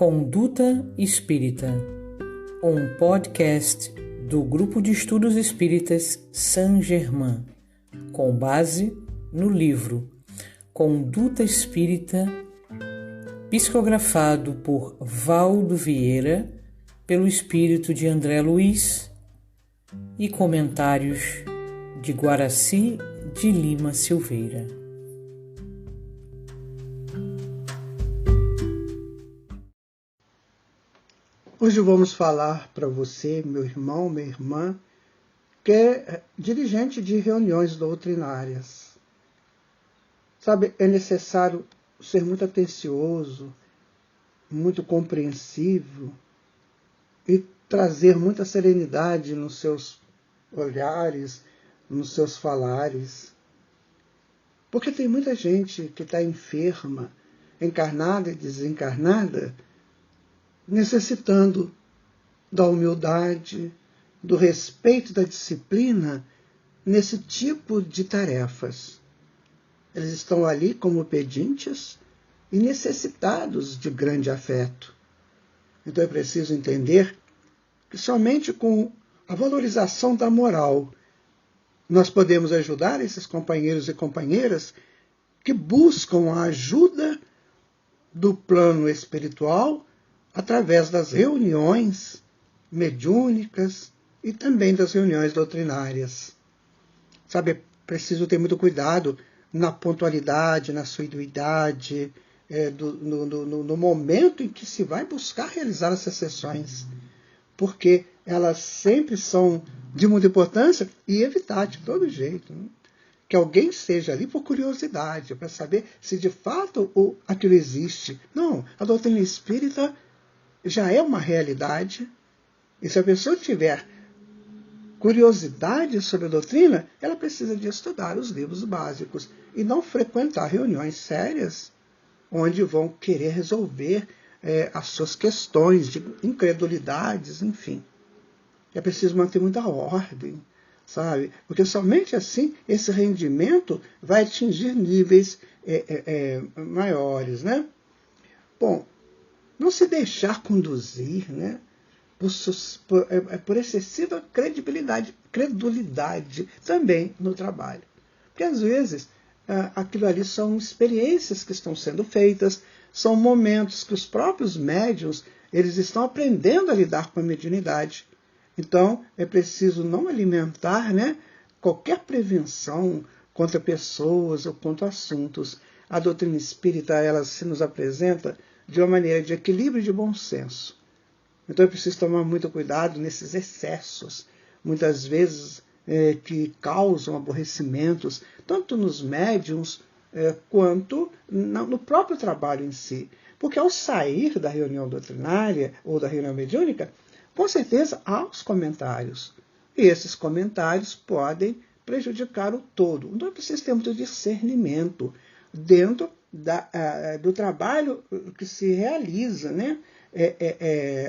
Conduta Espírita, um podcast do Grupo de Estudos Espíritas Saint-Germain, com base no livro Conduta Espírita, psicografado por Valdo Vieira, pelo espírito de André Luiz, e comentários de Guaraci de Lima Silveira. Hoje vamos falar para você, meu irmão, minha irmã, que é dirigente de reuniões doutrinárias. Sabe, é necessário ser muito atencioso, muito compreensivo e trazer muita serenidade nos seus olhares, nos seus falares. Porque tem muita gente que está enferma, encarnada e desencarnada, necessitando da humildade, do respeito, da disciplina nesse tipo de tarefas. Eles estão ali como pedintes e necessitados de grande afeto. Então é preciso entender que somente com a valorização da moral nós podemos ajudar esses companheiros e companheiras que buscam a ajuda do plano espiritual através das reuniões mediúnicas e também das reuniões doutrinárias. Sabe, é preciso ter muito cuidado na pontualidade, na assiduidade, no momento em que se vai buscar realizar essas sessões, porque elas sempre são de muita importância e evitar de todo jeito, né, que alguém esteja ali por curiosidade, para saber se de fato aquilo existe. Não, a doutrina espírita já é uma realidade, e se a pessoa tiver curiosidade sobre a doutrina, ela precisa de estudar os livros básicos e não frequentar reuniões sérias onde vão querer resolver as suas questões de incredulidades, enfim. É preciso manter muita ordem, sabe? Porque somente assim esse rendimento vai atingir níveis maiores, né? Bom, não se deixar conduzir, né, por excessiva credulidade também no trabalho. Porque às vezes aquilo ali são experiências que estão sendo feitas, são momentos que os próprios médiuns eles estão aprendendo a lidar com a mediunidade. Então é preciso não alimentar, né, qualquer prevenção contra pessoas ou contra assuntos. A doutrina espírita ela se nos apresenta de uma maneira de equilíbrio e de bom senso. Então é preciso tomar muito cuidado nesses excessos, muitas vezes que causam aborrecimentos, tanto nos médiuns quanto no próprio trabalho em si. Porque ao sair da reunião doutrinária ou da reunião mediúnica, com certeza há os comentários. E esses comentários podem prejudicar o todo. Então é preciso ter muito discernimento dentro do trabalho que se realiza, né,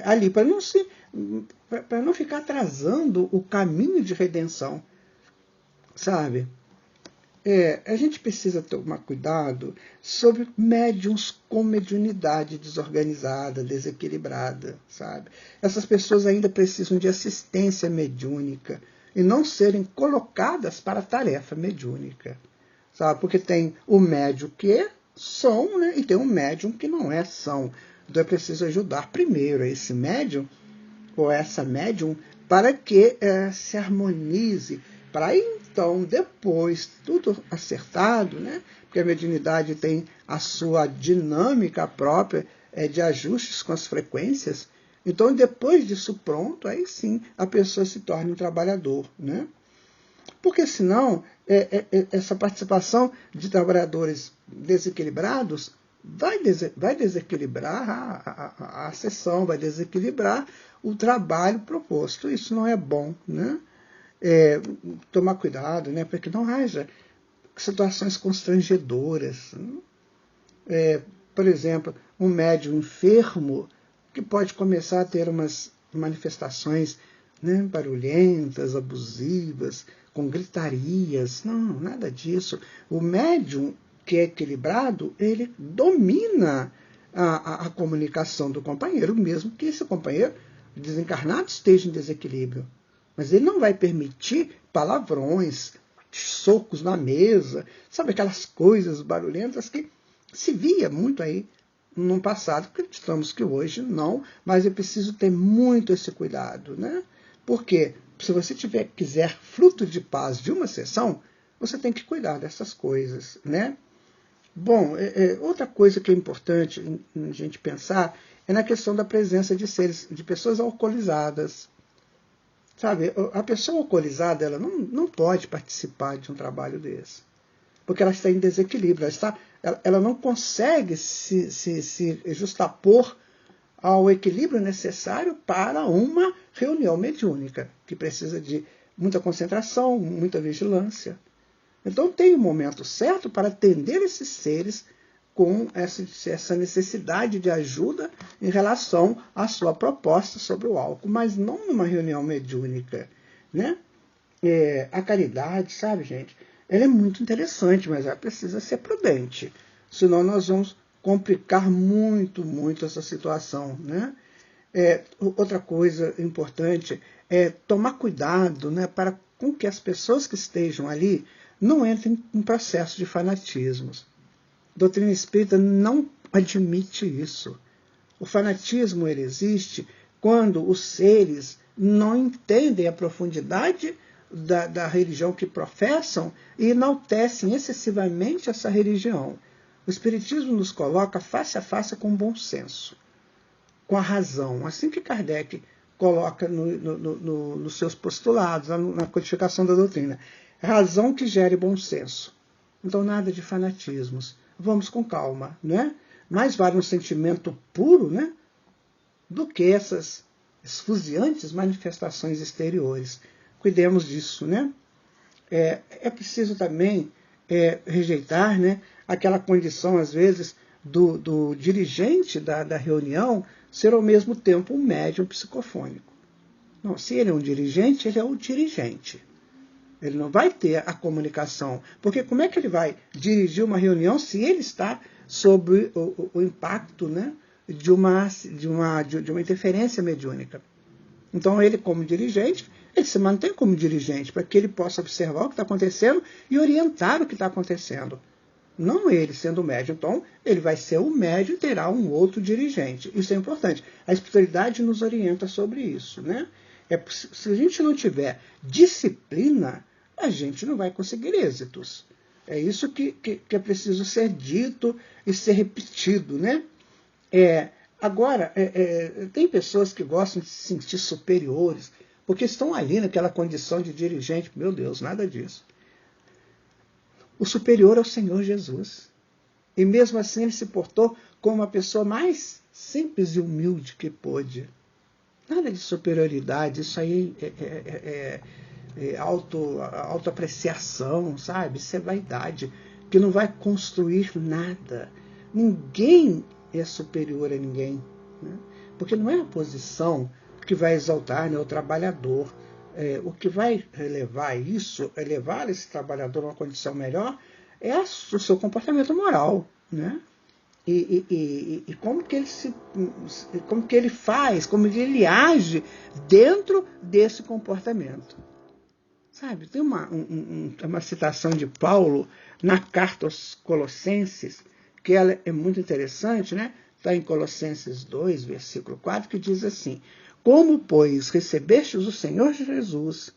ali, para não ficar atrasando o caminho de redenção, sabe? A gente precisa tomar cuidado sobre médiuns com mediunidade desorganizada, desequilibrada, sabe? Essas pessoas ainda precisam de assistência mediúnica e não serem colocadas para a tarefa mediúnica, sabe? Porque tem o médium que é são, né, e tem um médium que não é são. Então é preciso ajudar primeiro esse médium ou essa médium para que se harmonize, para então depois, tudo acertado, né, porque a mediunidade tem a sua dinâmica própria de ajustes com as frequências. Então depois disso pronto, aí sim a pessoa se torna um trabalhador, né? Porque senão essa participação de trabalhadores desequilibrados vai desequilibrar a sessão, vai desequilibrar o trabalho proposto. Isso não é bom, né? Tomar cuidado, né, para que não haja situações constrangedoras. Por exemplo, um médium enfermo que pode começar a ter umas manifestações, né, barulhentas, abusivas, com gritarias. Não, nada disso. O médium que é equilibrado, ele domina a comunicação do companheiro, mesmo que esse companheiro desencarnado esteja em desequilíbrio. Mas ele não vai permitir palavrões, socos na mesa, sabe, aquelas coisas barulhentas que se via muito aí no passado. Acreditamos que hoje não, mas é preciso ter muito esse cuidado, né? Porque se você quiser fruto de paz de uma sessão, você tem que cuidar dessas coisas, né? Bom, outra coisa que é importante a gente pensar é na questão da presença de pessoas alcoolizadas. Sabe, a pessoa alcoolizada ela não pode participar de um trabalho desse, porque ela está em desequilíbrio, ela não consegue se justapor ao equilíbrio necessário para uma reunião mediúnica, que precisa de muita concentração, muita vigilância. Então tem um momento certo para atender esses seres com essa necessidade de ajuda em relação à sua proposta sobre o álcool, mas não numa reunião mediúnica, né? A caridade, sabe, gente, ela é muito interessante, mas ela precisa ser prudente, senão nós vamos complicar muito, muito essa situação, né? Outra coisa importante é tomar cuidado, né, para com que as pessoas que estejam ali não entrem em processo de fanatismos. A doutrina espírita não admite isso. O fanatismo ele existe quando os seres não entendem a profundidade da religião que professam e enaltecem excessivamente essa religião. O Espiritismo nos coloca face a face com o bom senso, com a razão. Assim que Kardec coloca nos seus postulados, na codificação da doutrina. Razão que gere bom senso. Então, nada de fanatismos. Vamos com calma, né? Mais vale um sentimento puro, né, do que essas esfuziantes manifestações exteriores. Cuidemos disso, né? É preciso também rejeitar, né, aquela condição, às vezes, do dirigente da reunião ser ao mesmo tempo um médium psicofônico. Não, se ele é um dirigente, ele é o dirigente. Ele não vai ter a comunicação. Porque como é que ele vai dirigir uma reunião se ele está sob o impacto, né, de uma interferência mediúnica? Então, ele, como dirigente, ele se mantém como dirigente para que ele possa observar o que está acontecendo e orientar o que está acontecendo. Não ele sendo médium. Então, ele vai ser o médium e terá um outro dirigente. Isso é importante. A espiritualidade nos orienta sobre isso, né? Se a gente não tiver disciplina, a gente não vai conseguir êxitos. É isso que é preciso ser dito e ser repetido, né? Agora, tem pessoas que gostam de se sentir superiores, porque estão ali naquela condição de dirigente. Meu Deus, nada disso. O superior é o Senhor Jesus. E mesmo assim ele se portou como a pessoa mais simples e humilde que pôde. Nada de superioridade, isso aí autoapreciação, sabe? Isso é vaidade, que não vai construir nada. Ninguém é superior a ninguém, né? Porque não é a posição que vai exaltar, né, o trabalhador. O que vai levar esse trabalhador a uma condição melhor é o seu comportamento moral, né? E como que ele faz, como que ele age dentro desse comportamento. Sabe, tem uma citação de Paulo na carta aos Colossenses, que ela é muito interessante, né? Está em Colossenses 2, versículo 4, que diz assim: como, pois, recebestes o Senhor Jesus,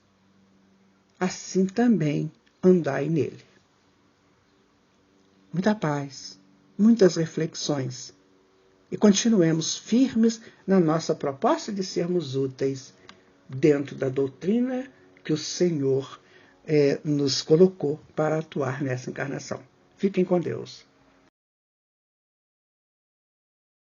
assim também andai nele. Muita paz, muitas reflexões. E continuemos firmes na nossa proposta de sermos úteis dentro da doutrina que o Senhor nos colocou para atuar nessa encarnação. Fiquem com Deus.